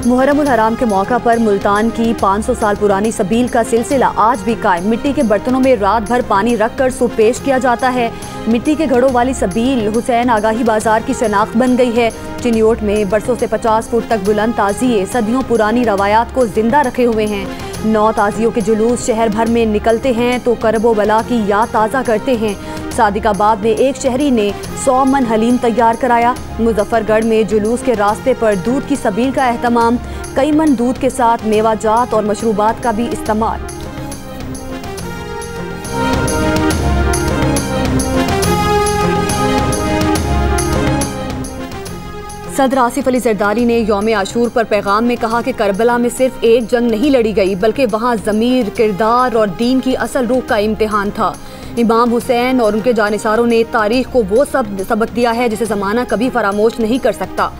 मुहर्रम उल हराम के मौका पर मुल्तान की 500 साल पुरानी सबील का सिलसिला आज भी कायम। मिट्टी के बर्तनों में रात भर पानी रखकर सूप पेश किया जाता है। मिट्टी के घड़ों वाली सबील हुसैन आगाही बाजार की शनाख्त बन गई है। चिन्योट में बरसों से 50 फुट तक बुलंद ताजिए सदियों पुरानी रवायात को जिंदा रखे हुए हैं। 9 ताजियों के जुलूस शहर भर में निकलते हैं तो करबो बला की याद ताज़ा करते हैं। सादिकाबाद में एक शहरी ने 100 मन हलीम तैयार कराया। मुजफ्फरगढ़ में जुलूस के रास्ते पर दूध की सबील का एहतमाम, कई मन दूध के साथ मेवाजात और मशरूबात का भी इस्तेमाल। सदर आसिफ अली जरदारी ने यौम आशूर पर पैगाम में कहा कि करबला में सिर्फ एक जंग नहीं लड़ी गई बल्कि वहाँ ज़मीर, किरदार और दीन की असल रूह का इम्तिहान था। इमाम हुसैन और उनके जानिसारों ने तारीख को वो सबक दिया है जिसे ज़माना कभी फरामोश नहीं कर सकता।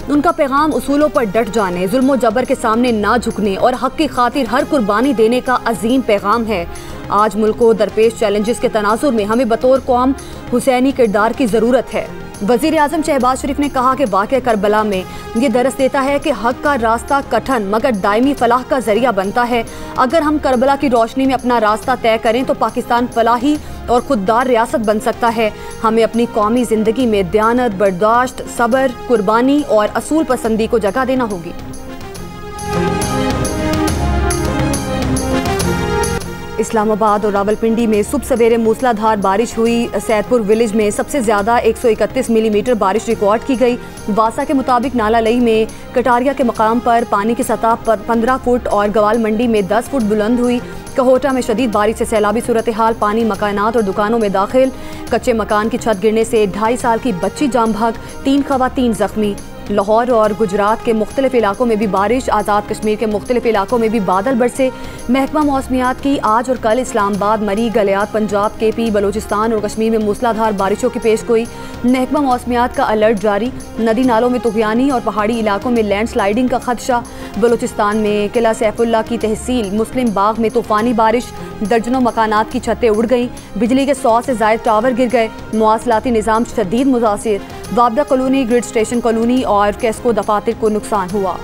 उनका पैगाम उसूलों पर डट जाने, जुल्म जबर के सामने ना झुकने और हक की खातिर हर कुर्बानी देने का अजीम पैगाम है। आज मुल्क को दरपेश चैलेंजेस के तनाजुर में हमें बतौर कौम हुसैनी किरदार की ज़रूरत है। वज़ीर आज़म शहबाज शरीफ ने कहा कि वाक़या करबला में ये दरस देता है कि हक का रास्ता कठिन मगर दायमी फलाह का जरिया बनता है। अगर हम करबला की रोशनी में अपना रास्ता तय करें तो पाकिस्तान फलाही और खुददार रियासत बन सकता है। हमें अपनी कौमी ज़िंदगी में दयानत, बर्दाश्त, सब्र, कुर्बानी और असूल पसंदी को जगह देना होगी। इस्लामाबाद और रावलपिंडी में सुबह सवेरे मूसलाधार बारिश हुई। सैदपुर विलेज में सबसे ज़्यादा 131 मिलीमीटर बारिश रिकॉर्ड की गई। वासा के मुताबिक नाला लई में कटारिया के मकाम पर पानी की सतह 15 फुट और गवाल मंडी में 10 फुट बुलंद हुई। कहोटा में शदीद बारिश से सैलाबी सूरत हाल, पानी मकानात और दुकानों में दाखिल। कच्चे मकान की छत गिरने से 2.5 साल की बच्ची जाम भाग, 3 खवातीन जख्मी। लाहौर और गुजरात के मुख्तलिफ इलाकों में भी बारिश। आज़ाद कश्मीर के मुख्तलिफ इलाकों में भी बादल बरसे। महकमा मौसमियात की आज और कल इस्लामाबाद, मरी, गलियात, पंजाब, केपी, बलोचिस्तान और कश्मीर में मूसलाधार बारिशों की पेश गोई। महकमा मौसमियात का अलर्ट जारी। नदी नालों में तुग़यानी और पहाड़ी इलाकों में लैंड स्लाइडिंग का खदशा। बलोचिस्तान में किला सैफुल्ला की तहसील मुस्लिम बाग में तूफ़ानी बारिश, दर्जनों मकानात की छतें उड़ गईं। बिजली के 100 से ज़ायद टावर गिर गए। मवासलाती निज़ाम शदीद मुतासिर। वाबदा कॉलोनी, ग्रिड स्टेशन कॉलोनी और केस्को दफातर को नुकसान हुआ।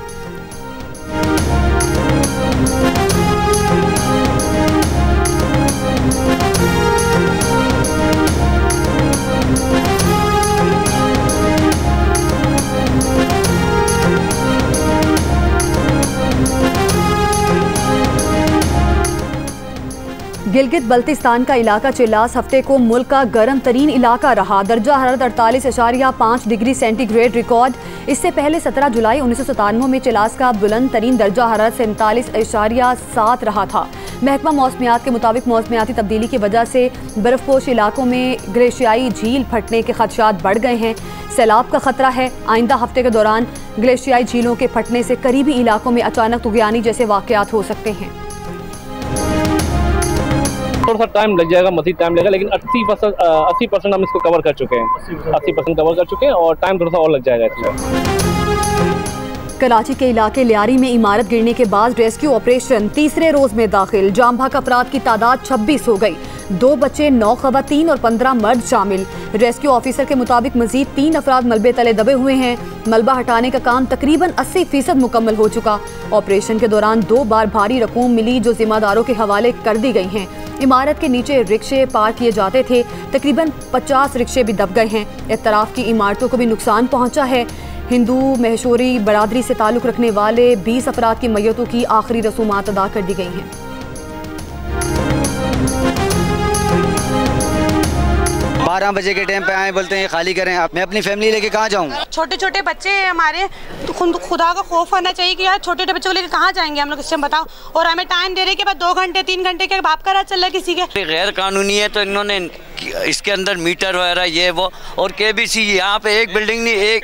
गिलगित बल्तिस्तान का इलाका चिल्लास हफ्ते को मुल्क का गर्म तरीन इलाका रहा। दर्जा हरारत 48.5 डिग्री सेंटीग्रेड रिकॉर्ड। इससे पहले 17 जुलाई 1997 में चिल्लास का बुलंद तरीन दर्जा हरारत 47.7 रहा था। महकमा मौसमियात के मुताबिक मौसमियाती तब्दीली की वजह से बर्फपोश इलाकों में ग्लेशियाई झील फटने के खदशात बढ़ गए हैं। सैलाब का खतरा है। आइंदा हफ्ते के दौरान ग्लेशियाई झीलों के फटने से करीबी इलाकों में अचानक तुग़यानी जैसे वाक़यात हो सकते हैं। थोड़ा सा टाइम लग जाएगा, मज़ीद टाइम लगेगा, लेकिन 80% हम इसको कवर कर चुके हैं। 80% कवर कर चुके हैं और टाइम थोड़ा सा और लग जाएगा इसमें। कराची के इलाके लियारी में इमारत गिरने के बाद रेस्क्यू ऑपरेशन तीसरे रोज में दाखिल। जाम भाग अफराद की तादाद 26 हो गई। 2 बच्चे, 9 खवातीन और 15 मर्द शामिल। रेस्क्यू ऑफिसर के मुताबिक मजीद 3 अफराद मलबे तले दबे हुए हैं। मलबा हटाने का काम तकरीबन 80% मुकम्मल हो चुका। ऑपरेशन के दौरान 2 बार भारी रकूम मिली जो जिम्मेदारों के हवाले कर दी गई हैं। इमारत के नीचे रिक्शे पार्क किए जाते थे। तकरीबन 50 रिक्शे भी दब गए हैं। इत्तराफ की इमारतों को भी नुकसान पहुंचा है। हिंदू महशूरी बरादरी से ताल्लुक़ रखने वाले 20 अफराद की मैयतों की आखिरी रसूमात अदा कर दी गई हैं। 12 बजे के टाइम पे आए, बोलते हैं खाली करें। आप मैं अपनी फैमिली लेके कहाँ जाऊँ? छोटे छोटे बच्चे हैं हमारे, तो खुदा का खौफ आना चाहिए कि यार छोटे छोटे बच्चों को लेकर कहाँ जाएंगे हम लोग, इससे बताओ। और हमें टाइम दे रहे कि 2 घंटे 3 घंटे के बाप का राज चल रहा है किसी के। गैर कानूनी है तो इन्होंने इसके अंदर मीटर वगैरह ये वो और केबीसी यहाँ पे एक बिल्डिंग नहीं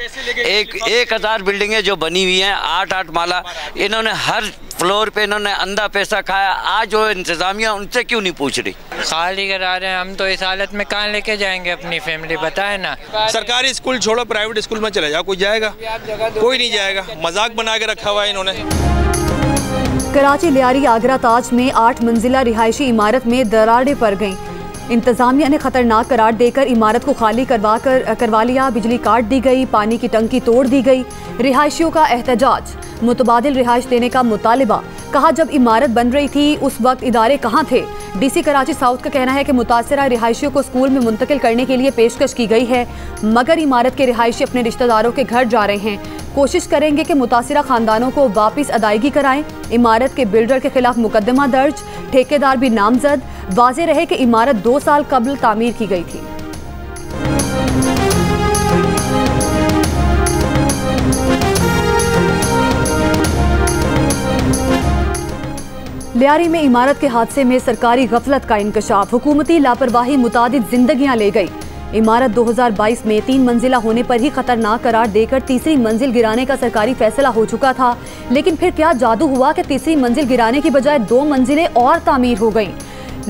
1000 बिल्डिंगें जो बनी हुई हैं 8-8 माला। इन्होंने हर फ्लोर पे इन्होंने अंधा पैसा खाया। आज जो इंतजामिया उनसे क्यों नहीं पूछ रही? खाली करा रहे हैं हम तो। इस हालत में कहाँ लेके जाएंगे अपनी फैमिली, बताए ना। सरकारी स्कूल छोड़ो, प्राइवेट स्कूल में चले जाओ, कोई जाएगा? कोई नहीं जाएगा। मजाक बना के रखा हुआ है इन्होंने। कराची लियारी आगरा ताज में 8 मंजिला रिहायशी इमारत में दरारें पड़ गईं। इंतजामिया ने खतरनाक करार देकर इमारत को खाली करवा लिया। बिजली काट दी गई, पानी की टंकी तोड़ दी गई। रिहायशियों का एहतजाज, मुतबादिल रिहाइश देने का मुतालिबा। कहा जब इमारत बन रही थी उस वक्त इदारे कहाँ थे। डीसी कराची साउथ का कहना है कि मुतासरा रिहायशियों को स्कूल में मुंतकिल करने के लिए पेशकश की गई है, मगर इमारत के रिहायशी अपने रिश्तेदारों के घर जा रहे हैं। कोशिश करेंगे कि मुतासरा खानदानों को वापस अदायगी कराएं। इमारत के बिल्डर के खिलाफ मुकदमा दर्ज, ठेकेदार भी नामजद। वाज़ेह रहे कि इमारत 2 साल कबल तामीर की गई थी। लियारी में इमारत के हादसे में सरकारी गफलत का इंकशाफ, हुकूमती लापरवाही मुतादिद जिंदगियां ले गई। इमारत 2022 में 3 मंजिला होने पर ही खतरनाक करार देकर तीसरी मंजिल गिराने का सरकारी फैसला हो चुका था, लेकिन फिर क्या जादू हुआ कि तीसरी मंजिल गिराने की बजाय 2 मंजिलें और तामीर हो गईं।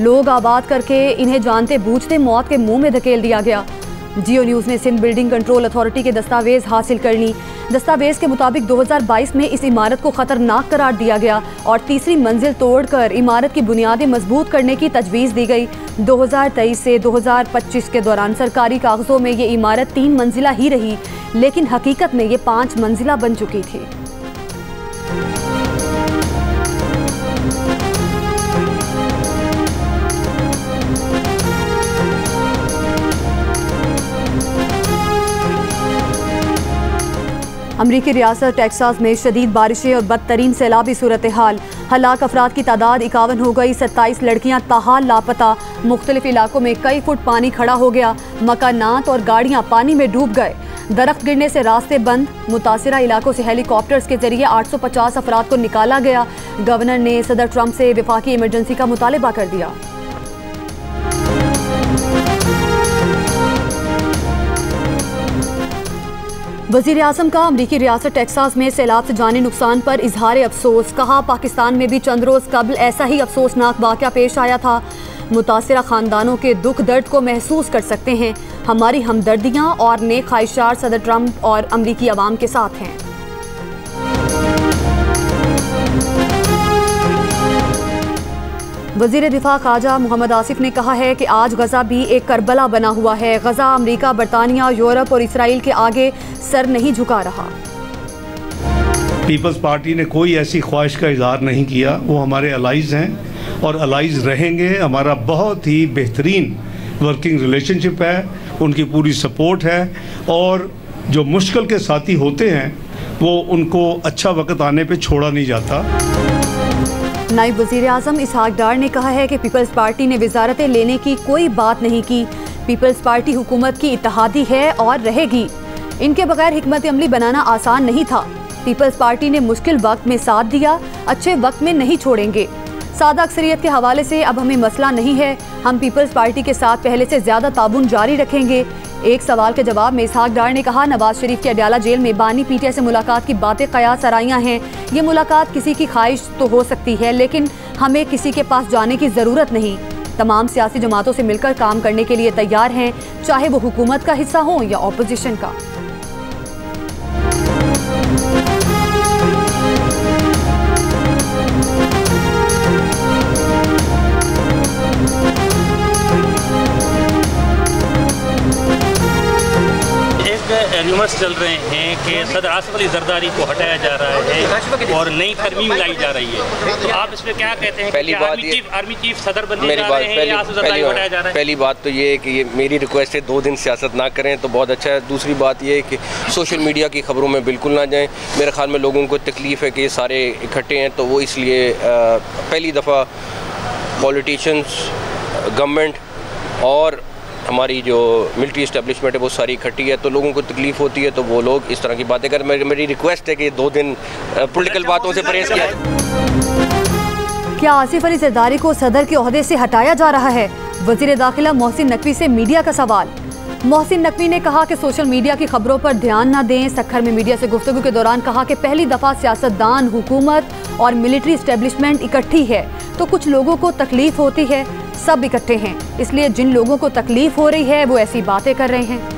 लोग आबाद करके इन्हें जानते बूझते मौत के मुंह में धकेल दिया गया। जियो न्यूज़ ने सिंध बिल्डिंग कंट्रोल अथॉरिटी के दस्तावेज हासिल कर ली। दस्तावेज के मुताबिक 2022 में इस इमारत को खतरनाक करार दिया गया और तीसरी मंजिल तोड़कर इमारत की बुनियादें मजबूत करने की तजवीज़ दी गई। 2023 से 2025 के दौरान सरकारी कागजों में ये इमारत 3 मंजिला ही रही, लेकिन हकीकत में ये 5 मंजिला बन चुकी थी। अमरीकी रियासत टेक्सास में शदीद बारिशें और बदतरीन सैलाबी सूरत हाल। हलाक अफराद की तादाद 51 हो गई। 27 लड़कियां ताहाल लापता। मुख्तलिफ इलाकों में कई फुट पानी खड़ा हो गया। मकानात और गाड़ियां पानी में डूब गए। दरख्त गिरने से रास्ते बंद। मुतासिरा इलाकों से हेलीकॉप्टर्स के जरिए 850 अफराद को निकाला गया। गवर्नर ने सदर ट्रंप से वफाकी इमरजेंसी का मुतालबा कर दिया। वज़ीर आज़म का अमरीकी रियासत टेक्सास में सैलाब से जानी नुकसान पर इजहार अफसोस। कहा पाकिस्तान में भी चंद रोज़ कबल ऐसा ही अफसोसनाक वाक़या पेश आया था। मुतासिरा ख़ानदानों के दुख दर्द को महसूस कर सकते हैं। हमारी हमदर्दियाँ और नेक ख्वाहिशात सदर ट्रंप और अमरीकी अवाम के साथ हैं। वज़ीर दिफा ख्वाजा मोहम्मद आसिफ ने कहा है कि आज गज़ा भी एक करबला बना हुआ है। गज़ा अमरीका, बरतानिया, यूरोप और इसराइल के आगे सर नहीं झुका रहा। पीपल्स पार्टी ने कोई ऐसी ख्वाहिश का इजहार नहीं किया। वो हमारे अलाइज हैं और अलाइज रहेंगे। हमारा बहुत ही बेहतरीन वर्किंग रिलेशनशिप है, उनकी पूरी सपोर्ट है और जो मुश्किल के साथी होते हैं वो उनको अच्छा वक्त आने पे छोड़ा नहीं जाता। नायब वज़ीर आज़म इसहाक डार ने कहा है कि पीपल्स पार्टी ने वज़ारतें लेने की कोई बात नहीं की। पीपल्स पार्टी हुकूमत की इत्तेहादी है और रहेगी। इनके बगैर हिकमत अमली बनाना आसान नहीं था। पीपल्स पार्टी ने मुश्किल वक्त में साथ दिया, अच्छे वक्त में नहीं छोड़ेंगे। सादा अक्सरियत के हवाले से अब हमें मसला नहीं है। हम पीपल्स पार्टी के साथ पहले से ज़्यादा ताबून जारी रखेंगे। एक सवाल के जवाब में इसहाक डार ने कहा नवाज शरीफ के अडयाला जेल में बानी पीटीआई से मुलाकात की बातें कयास सराइयाँ हैं। ये मुलाकात किसी की ख्वाहिश तो हो सकती है, लेकिन हमें किसी के पास जाने की ज़रूरत नहीं। तमाम सियासी जमातों से मिलकर काम करने के लिए तैयार हैं, चाहे वो हुकूमत का हिस्सा हो या ऑपोजिशन का। र्यूमर्स चल रहे हैं कि सदर आसिफ अली जरदारी को हटाया जा रहा है और नई तरमीम लाई जा रही है। तो आप इस पर क्या कहते हैं? पहली बात ये आर्मी चीफ सदर बनने जा रहे हैं या आसिफ जरदारी को हटाया जा रहा है? पहली बात तो ये है कि ये मेरी रिक्वेस्ट है 2 दिन सियासत ना करें तो बहुत अच्छा है। दूसरी बात ये है कि सोशल मीडिया की खबरों में बिल्कुल ना जाएं। मेरे ख्याल में लोगों को तकलीफ़ है कि ये सारे इकट्ठे हैं, तो वो इसलिए पहली दफ़ा पॉलिटिशियंस, गवर्नमेंट और हमारी जो मिलिट्री इस्टेब्लिशमेंट है वो सारी इकट्ठी है, तो लोगों को तकलीफ़ होती है, तो वो लोग इस तरह की बातें करें। मेरी रिक्वेस्ट है कि 2 दिन पॉलिटिकल बातों से परहेज किया। क्या आसिफ अली जरदारी को सदर के ओहदे से हटाया जा रहा है? वज़ीर दाखिला मोहसिन नकवी से मीडिया का सवाल। मोहसिन नकवी ने कहा कि सोशल मीडिया की खबरों पर ध्यान न दें। सखर में मीडिया से गुफ्तगू के दौरान कहा कि पहली दफ़ा सियासतदान, हुकूमत और मिलिट्री इस्टेब्लिशमेंट इकट्ठी है, तो कुछ लोगों को तकलीफ होती है। सब इकट्ठे हैं, इसलिए जिन लोगों को तकलीफ हो रही है वो ऐसी बातें कर रहे हैं।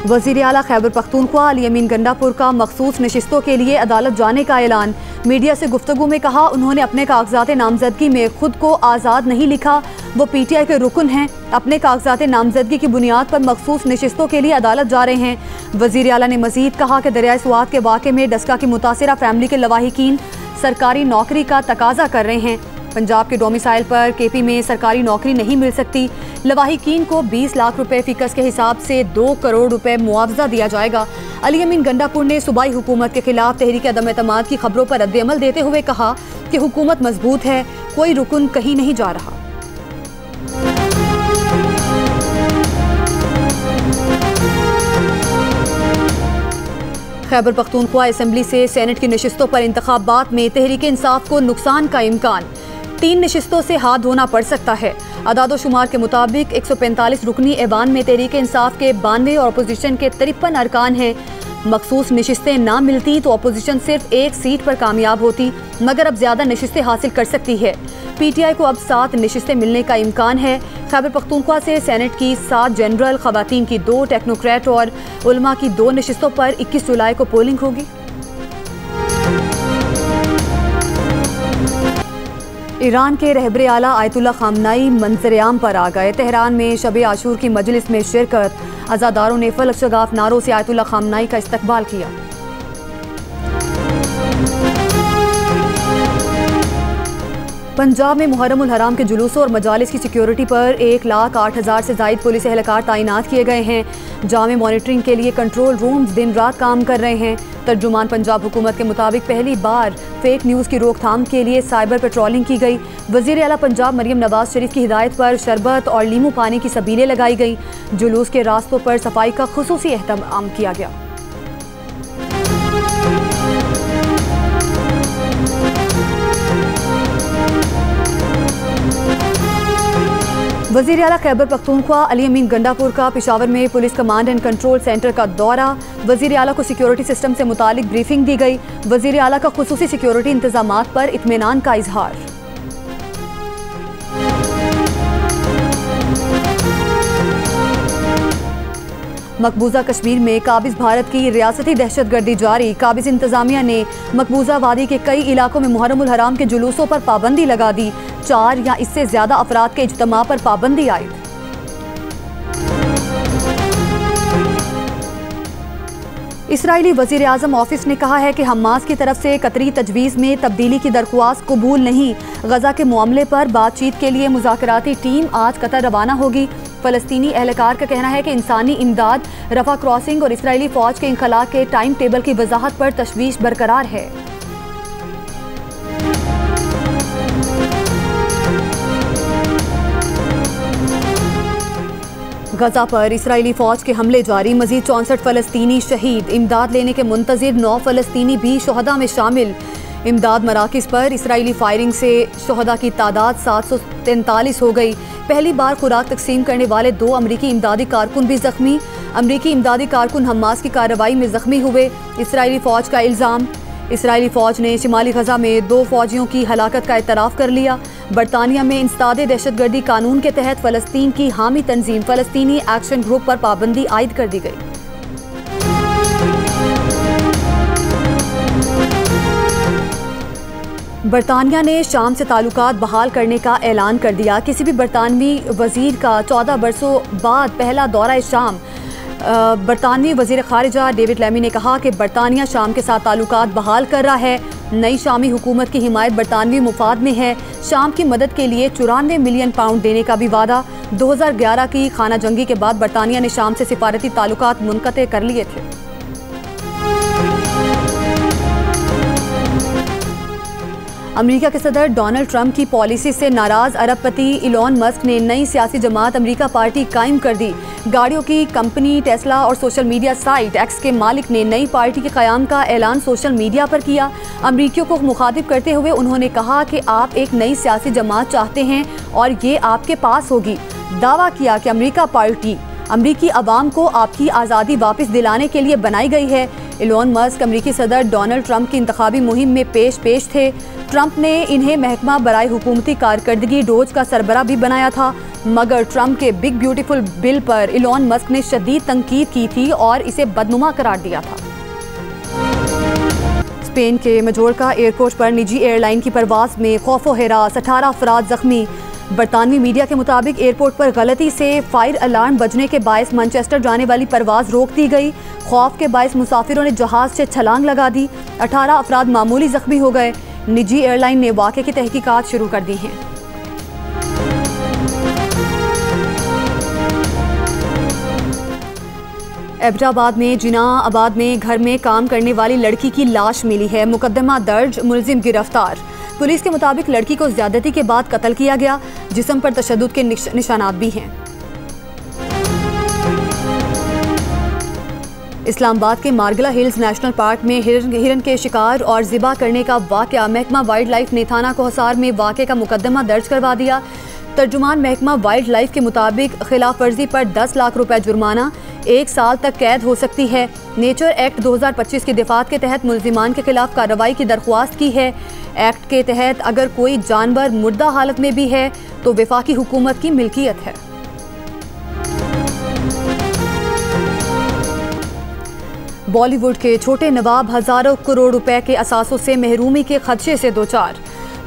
वज़ीर आला खैबर पख्तूनख्वा अली अमीन गंडापुर का मखसूस नशिस्तों के लिए अदालत जाने का ऐलान। मीडिया से गुफ्तगू में कहा, उन्होंने अपने कागजात नामजदगी में खुद को आज़ाद नहीं लिखा, वो PTI के रुकन हैं। अपने कागजात नामजदगी की बुनियाद पर मखसूस नशिस्तों के लिए अदालत जा रहे हैं। वज़ीर आला ने मज़ीद कहा कि दरियाए स्वात के वाक़े में डस्का की मुतासिरा फैमिली के लवाहिकीन सरकारी नौकरी का तकाजा कर रहे हैं। पंजाब के डोमिसाइल पर KP में सरकारी नौकरी नहीं मिल सकती। लवाहिकीन को 20 लाख रुपए फ़िकस के हिसाब से 2 करोड़ रुपए मुआवजा दिया जाएगा। अली अमीन गंडापुर ने सूबाई हुकूमत के खिलाफ तहरीक अदम एतमाद की खबरों पर रद्द-ए-अमल देते हुए कहा कि हुकूमत मजबूत है, कोई रुकन कहीं नहीं जा रहा। खैबर पख्तूनख्वा असेंबली से सेनेट की नशिस्तों पर इंतखाबात में तहरीक इंसाफ को नुकसान का इम्कान। 3 नशिस्तों से हाथ धोना पड़ सकता है। अदादो शुमार के मुताबिक 145 रुकनी ऐवान में तहरीक इंसाफ के 92 और अपोजिशन के 53 अरकान हैं। मखसूस नशिस्तें ना मिलती तो अपोजिशन सिर्फ 1 सीट पर कामयाब होती, मगर अब ज्यादा नशिस्तें हासिल कर सकती है। PTI को अब 7 नशिस्तें मिलने का इम्कान है। खैबर पख्तूनख्वा से सेनेट की 7 जनरल, खवातीन की 2, टेक्नोक्रेट और उलमा की 2 नशिस्तों पर 21 जुलाई को पोलिंग होगी। ईरान के रहबरे आला आयतुल्ला खामनाई मंजर-ए-आम पर आ गए। तेहरान में शब आशूर की मजलिस में शिरकत। अज़ादारों ने फलक शगाफ नारों से आयतुल्ला खामनाई का इस्तकबाल किया। पंजाब में मुहर्रम उल हराम के जुलूसों और मजालिस की सिक्योरिटी पर 1,08,000 से ज़ायद पुलिस एहलकार तैनात किए गए हैं। जामे मॉनिटरिंग के लिए कंट्रोल रूम्स दिन रात काम कर रहे हैं। तर्जुमान पंजाब हुकूमत के मुताबिक पहली बार फेक न्यूज़ की रोकथाम के लिए साइबर पेट्रोलिंग की गई। वज़ीर आला पंजाब मरियम नवाज शरीफ की हिदायत पर शरबत और लीमू पानी की सबीलें लगाई गई। जुलूस के रास्तों पर सफाई का खुसूसी एहतमाम किया गया। वज़ीर आला खैबर पख्तूनख्वा अली अमीन गंडापुर का पेशावर में police command and control centre का दौरा। वज़ीर आला को सिक्योरिटी सिस्टम से मुतालिक ब्रीफिंग दी गई। वज़ीर आला का खुसूसी सिक्योरिटी इंतजामात पर इत्मीनान का इजहार। मकबूजा कश्मीर में काबिज भारत की रियासती दहशतगर्दी जारी। काबिज इंतजामिया ने मकबूजा वादी के कई इलाकों में मुहर्रम उल हराम के जुलूसों पर पाबंदी लगा दी। 4 या इससे ज्यादा अफराद के इज्तिमा पर पाबंदी आई। इसराइली वज़ीर आज़म ऑफिस ने कहा है कि हमास की तरफ से कतरी तजवीज़ में तब्दीली की दरख्वास्त कबूल नहीं। गजा के मामले पर बातचीत के लिए मुज़ाकराती टीम आज कतर रवाना होगी। फ़लस्तीनी एहलकार का कहना है कि इंसानी इमदाद, रफा क्रॉसिंग और इसराइली फ़ौज के इंखला के टाइम टेबल की वजाहत पर तशवीश बरकरार है। गजा पर इसराइली फ़ौज के हमले जारी। मजीद 64 फ़लस्तीनी शहीद। इमदाद लेने के मुंतज़िर 9 फ़लस्तीनी भी शोहदा में शामिल। इमदाद मराकिज़ पर इसराइली फायरिंग से शोहदा की तादाद 743 हो गई। पहली बार खुराक तकसीम करने वाले 2 अमरीकी इमदादी कारकुन भी जख्मी। अमरीकी इमदादी कारकुन हमास की कार्रवाई में जख्मी हुए। इसराइली फ़ौज का इल्ज़ाम। इसराइली फ़ौज ने शिमाली गजा में 2 फ़ौजियों की हलाकत का एतराफ़ कर लिया। बरतानिया में इंसदादे दहशतगर्दी कानून के तहत फ़लस्तीन की हामी तंजीम फ़लस्तीनी एक्शन ग्रुप पर पाबंदी आयद कर दी गई। बरतानिया ने शाम से ताल्लुकात बहाल करने का ऐलान कर दिया। किसी भी बरतानवी वज़ीर का 14 बरसों बाद पहला दौरा शाम। बरतानवी वज़ीर ख़ारिजा डेविड लैमी ने कहा कि बरतानिया शाम के साथ ताल्लुकात बहाल कर रहा है। नई शामी हुकूमत की हिमायत बरतानवी मुफाद में है। शाम की मदद के लिए 94 मिलियन पाउंड देने का भी वादा। 2011 की खाना जंगी के बाद बरतानिया ने शाम से सिफारती ताल्लुकात मुनक़ते कर लिए थे। अमेरिका के सदर डोनाल्ड ट्रंप की पॉलिसी से नाराज अरबपति इलॉन मस्क ने नई सियासी जमात अमेरिका पार्टी कायम कर दी। गाड़ियों की कंपनी टेस्ला और सोशल मीडिया साइट एक्स के मालिक ने नई पार्टी के क़याम का ऐलान सोशल मीडिया पर किया। अमरीकियों को मुखातिब करते हुए उन्होंने कहा कि आप एक नई सियासी जमात चाहते हैं और ये आपके पास होगी। दावा किया कि अमेरिका पार्टी अमरीकी अवाम को आपकी आज़ादी वापस दिलाने के लिए बनाई गई है। एलोन मस्क अमरीकी सदर डोनाल्ड ट्रंप की इंतखाबी मुहिम में पेश थे। ट्रंप ने इन्हें महकमा बराए हुकूमती कारकर्दगी डोज का सरबरा भी बनाया था, मगर ट्रंप के बिग ब्यूटीफुल बिल पर एलोन मस्क ने शदीद तनकीद की थी और इसे बदनुमा करार दिया था। स्पेन के मजोर्का एयरपोर्ट पर निजी एयरलाइन की परवाज में खौफो हिरास 18 अफराद जख्मी। बरतानवी मीडिया के मुताबिक एयरपोर्ट पर गलती से फायर अलार्म बजने के बायस मैनचेस्टर जाने वाली परवाज रोक दी गई। खौफ के बायस मुसाफिरों ने जहाज से छलांग लगा दी। 18 अफराद मामूली जख्मी हो गए। निजी एयरलाइन ने वाक़े की तहकीकात शुरू कर दी हैं। एबटाबाद में जिनाबाद में घर में काम करने वाली लड़की की लाश मिली है। मुकदमा दर्ज, मुलजिम गिरफ्तार। पुलिस के मुताबिक लड़की को ज्यादती के बाद कत्ल किया गया। जिस्म पर तशद्दुद के निशानात भी हैं। इस्लामाबाद के मार्गला हिल्स नेशनल पार्क में हिरन के शिकार और ज़िबा करने का वाक़या। महकमा वाइल्ड लाइफ ने थाना कोहसार में वाक़े का मुकदमा दर्ज करवा दिया। तर्जुमान महकमा वाइल्ड लाइफ के मुताबिक खिलाफ वर्जी पर 10 लाख रुपए जुर्माना, 1 साल तक कैद हो सकती है। नेचर एक्ट 2025 की दिफात के तहत मुल्जिमान के खिलाफ कार्रवाई की दरख्वास्त की है। एक्ट के तहत अगर कोई जानवर मुर्दा हालत में भी है तो वफाकी हुकूमत की मिल्कियत है। बॉलीवुड के छोटे नवाब हजारों करोड़ रुपए के असासों से महरूमी के खदशे से दो चार।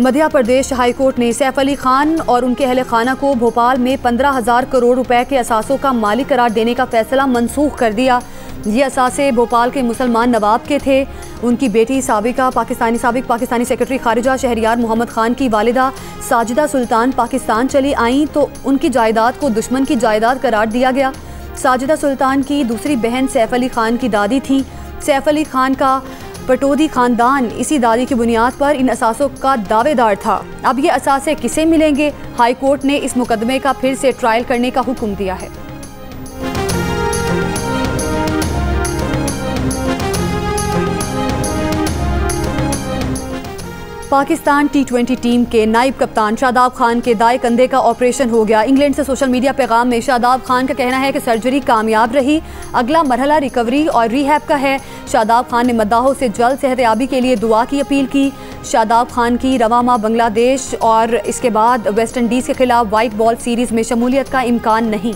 मध्य प्रदेश हाई कोर्ट ने सैफ अली खान और उनके अहले खाना को भोपाल में 15,000 करोड़ रुपए के असासों का माली करार देने का फैसला मनसूख कर दिया। ये असासे भोपाल के मुसलमान नवाब के थे। उनकी बेटी साबिक पाकिस्तानी सेक्रेटरी खारिजा शहरियार मोहम्मद खान की वालिदा साजिदा सुल्तान पाकिस्तान चली आईं तो उनकी जायदाद को दुश्मन की जायदाद करार दिया गया। साजिदा सुल्तान की दूसरी बहन सैफ अली खान की दादी थी। सैफ अली खान का पटौदी खानदान इसी दादी की बुनियाद पर इन असासों का दावेदार था। अब ये असासे किसे मिलेंगे? हाई कोर्ट ने इस मुकदमे का फिर से ट्रायल करने का हुक्म दिया है। पाकिस्तान T20 टीम के नायब कप्तान शादाब खान के दाएं कंधे का ऑपरेशन हो गया। इंग्लैंड से सोशल मीडिया पैगाम में शादाब खान का कहना है कि सर्जरी कामयाब रही। अगला मरहला रिकवरी और रिहैब का है। शादाब खान ने मद्दाहों से जल्द सेहतयाबी के लिए दुआ की अपील की। शादाब खान की रवा माह बांग्लादेश और इसके बाद वेस्ट इंडीज़ के खिलाफ वाइट बॉल सीरीज़ में शमूलियत का इम्कान नहीं।